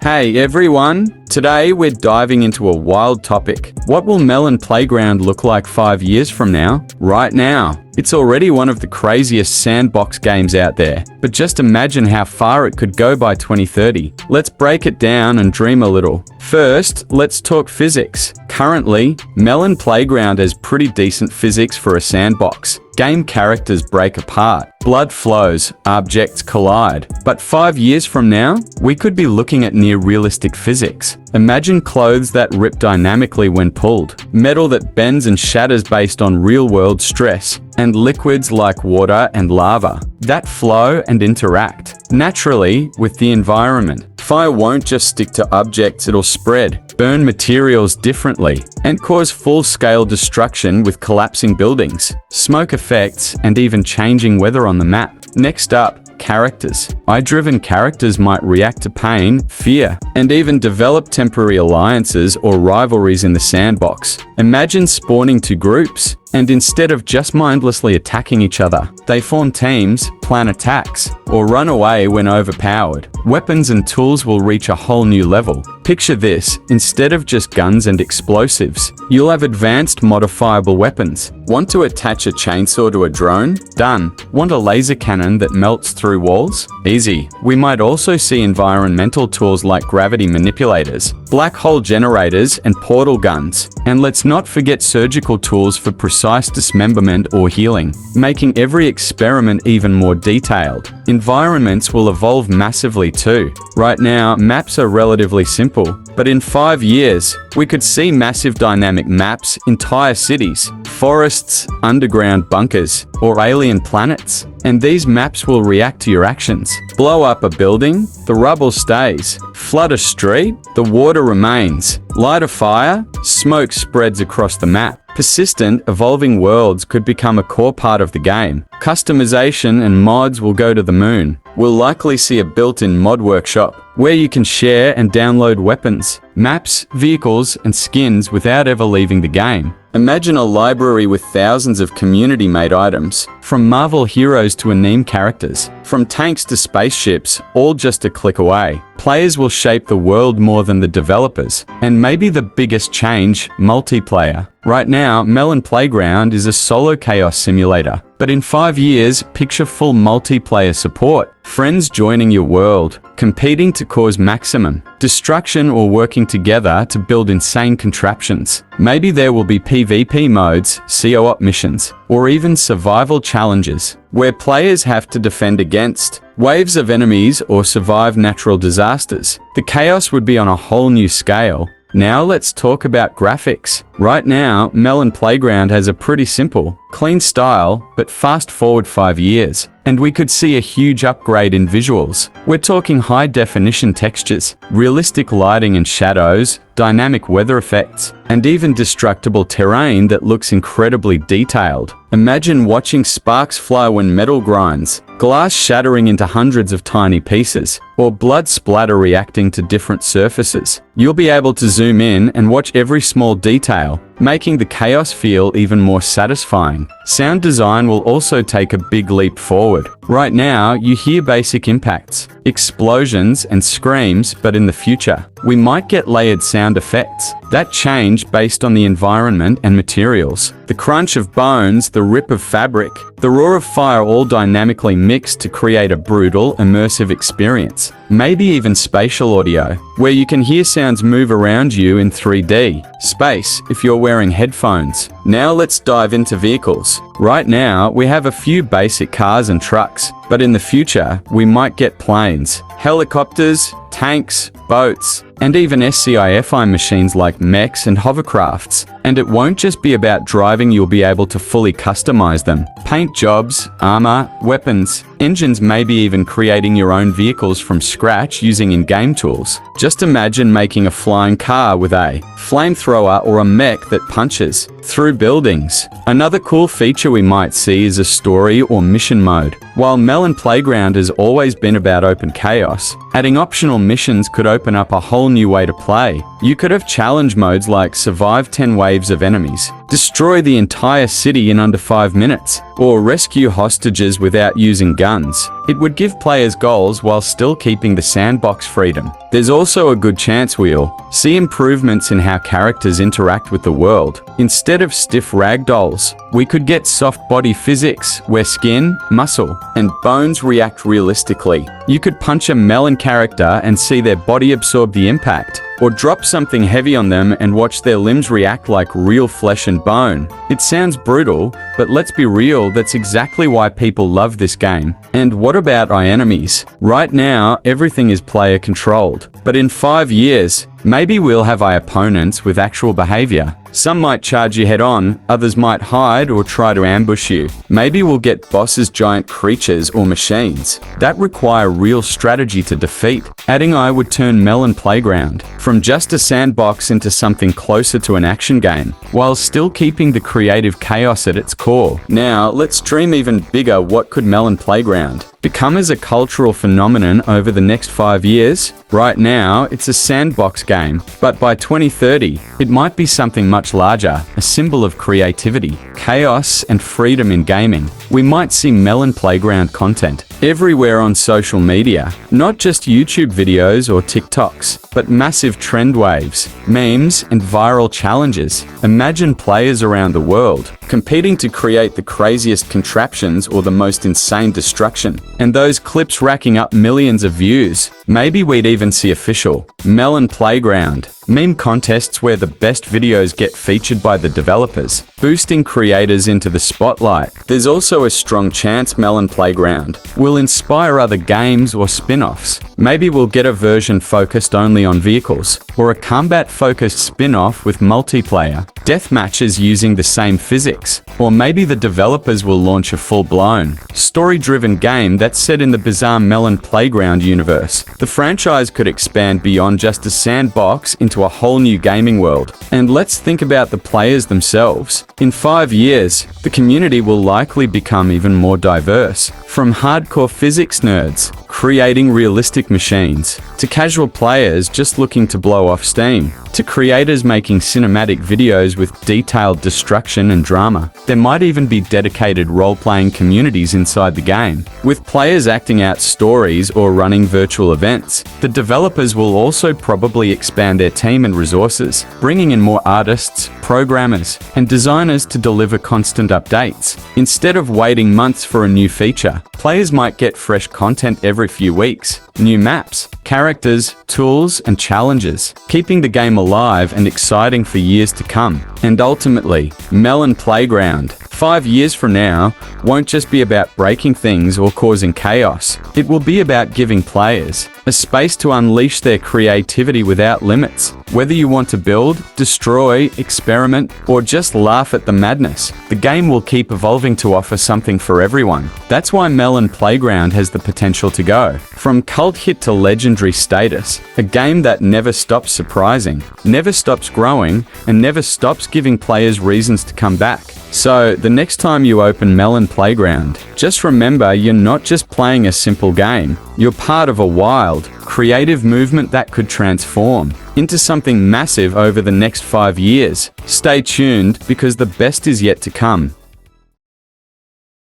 Hey everyone! Today we're diving into a wild topic. What will Melon Playground look like 5 years from now? Right now. It's already one of the craziest sandbox games out there, but just imagine how far it could go by 2030. Let's break it down and dream a little. First, let's talk physics. Currently, Melon Playground has pretty decent physics for a sandbox. Game characters break apart, blood flows, objects collide. But 5 years from now, we could be looking at near realistic physics. Imagine clothes that rip dynamically when pulled, metal that bends and shatters based on real-world stress, and liquids like water and lava that flow and interact naturally with the environment. Fire won't just stick to objects, it'll spread, burn materials differently, and cause full-scale destruction with collapsing buildings, smoke effects, and even changing weather on the map. Next up, characters. Eye-driven characters might react to pain, fear, and even develop temporary alliances or rivalries in the sandbox. Imagine spawning two groups, and instead of just mindlessly attacking each other, they form teams, plan attacks, or run away when overpowered. Weapons and tools will reach a whole new level. Picture this, instead of just guns and explosives, you'll have advanced modifiable weapons. Want to attach a chainsaw to a drone? Done. Want a laser cannon that melts through walls? Easy. We might also see environmental tools like gravity manipulators, black hole generators, and portal guns. And let's not forget surgical tools for precise dismemberment or healing, making every experiment even more detailed. Environments will evolve massively too. Right now, maps are relatively simple, but in 5 years, we could see massive dynamic maps, entire cities, forests, underground bunkers, or alien planets. And these maps will react to your actions. Blow up a building, the rubble stays. Flood a street, the water remains. Light a fire, smoke spreads across the map. Persistent, evolving worlds could become a core part of the game. Customization and mods will go to the moon. We'll likely see a built-in mod workshop, where you can share and download weapons, maps, vehicles, and skins without ever leaving the game. Imagine a library with thousands of community-made items, from Marvel heroes to anime characters, from tanks to spaceships, all just a click away. Players will shape the world more than the developers. And maybe the biggest change, multiplayer. Right now, Melon Playground is a solo chaos simulator. But in 5 years, picture full multiplayer support. Friends joining your world, competing to cause maximum destruction or working together to build insane contraptions. Maybe there will be PvP modes, co-op missions, or even survival challenges, where players have to defend against waves of enemies or survive natural disasters. The chaos would be on a whole new scale. Now let's talk about graphics. Right now, Melon Playground has a pretty simple, clean style, but fast forward 5 years, and we could see a huge upgrade in visuals. We're talking high-definition textures, realistic lighting and shadows, dynamic weather effects, and even destructible terrain that looks incredibly detailed. Imagine watching sparks fly when metal grinds, glass shattering into hundreds of tiny pieces, or blood splatter reacting to different surfaces. You'll be able to zoom in and watch every small detail, making the chaos feel even more satisfying. Sound design will also take a big leap forward. Right now, you hear basic impacts, explosions, and screams, but in the future, we might get layered sound effects that change based on the environment and materials. The crunch of bones, the rip of fabric, the roar of fire, all dynamically mixed to create a brutal, immersive experience. Maybe even spatial audio, where you can hear sounds move around you in 3D space if you're wearing headphones. Now let's dive into vehicles. Right now, we have a few basic cars and trucks, but in the future, we might get planes, helicopters, tanks, boats, and even SCIFI machines like mechs and hovercrafts. And it won't just be about driving, you'll be able to fully customize them. Paint jobs, armor, weapons, engines, maybe even creating your own vehicles from scratch using in-game tools. Just imagine making a flying car with a flamethrower or a mech that punches through buildings. Another cool feature we might see is a story or mission mode. While Melon Playground has always been about open chaos, adding optional missions could open up a whole new way to play. You could have challenge modes like survive 10 waves of enemies, destroy the entire city in under 5 minutes, or rescue hostages without using guns. It would give players goals while still keeping the sandbox freedom. There's also a good chance we'll see improvements in how characters interact with the world. Instead of stiff ragdolls, we could get soft body physics, where skin, muscle, and bones react realistically. You could punch a Melon character and see their body absorb the impact, or drop something heavy on them and watch their limbs react like real flesh and bone. It sounds brutal, but let's be real, that's exactly why people love this game. And what about our enemies? Right now, everything is player controlled, but in 5 years, maybe we'll have our opponents with actual behavior. Some might charge you head on, others might hide or try to ambush you. Maybe we'll get bosses, giant creatures, or machines that require real strategy to defeat. Adding I would turn Melon Playground from just a sandbox into something closer to an action game, while still keeping the creative chaos at its core. Now, let's dream even bigger. What could Melon Playground become as a cultural phenomenon over the next 5 years? Right now, it's a sandbox game, but by 2030, it might be something much larger, a symbol of creativity, chaos, and freedom in gaming. We might see Melon Playground content everywhere on social media, not just YouTube videos or TikToks, but massive trend waves, memes, and viral challenges. Imagine players around the world competing to create the craziest contraptions or the most insane destruction, and those clips racking up millions of views. Maybe we'd even see official Melon Playground meme contests where the best videos get featured by the developers, boosting creators into the spotlight. There's also a strong chance Melon Playground will inspire other games or spin-offs. Maybe we'll get a version focused only on vehicles, or a combat-focused spin-off with multiplayer death matches using the same physics. Or maybe the developers will launch a full-blown, story-driven game that's set in the bizarre Melon Playground universe. The franchise could expand beyond just a sandbox into a whole new gaming world. And let's think about the players themselves. In 5 years, the community will likely become even more diverse, from hardcore physics nerds creating realistic machines, to casual players just looking to blow off steam, to creators making cinematic videos with detailed destruction and drama. There might even be dedicated role-playing communities inside the game, with players acting out stories or running virtual events. The developers will also probably expand their team and resources, bringing in more artists, programmers, and designers to deliver constant updates. Instead of waiting months for a new feature, players might get fresh content every few weeks, new maps, characters, tools, and challenges, keeping the game alive and exciting for years to come. And ultimately, Melon Playground, 5 years from now, won't just be about breaking things or causing chaos. It will be about giving players a space to unleash their creativity without limits. Whether you want to build, destroy, experiment, or just laugh at the madness, the game will keep evolving to offer something for everyone. That's why Melon Playground has the potential to go from cult hit to legendary status, a game that never stops surprising, never stops growing, and never stops giving players reasons to come back. So, the next time you open Melon Playground, just remember you're not just playing a simple game, you're part of a wild, creative movement that could transform into something massive over the next 5 years. Stay tuned, because the best is yet to come.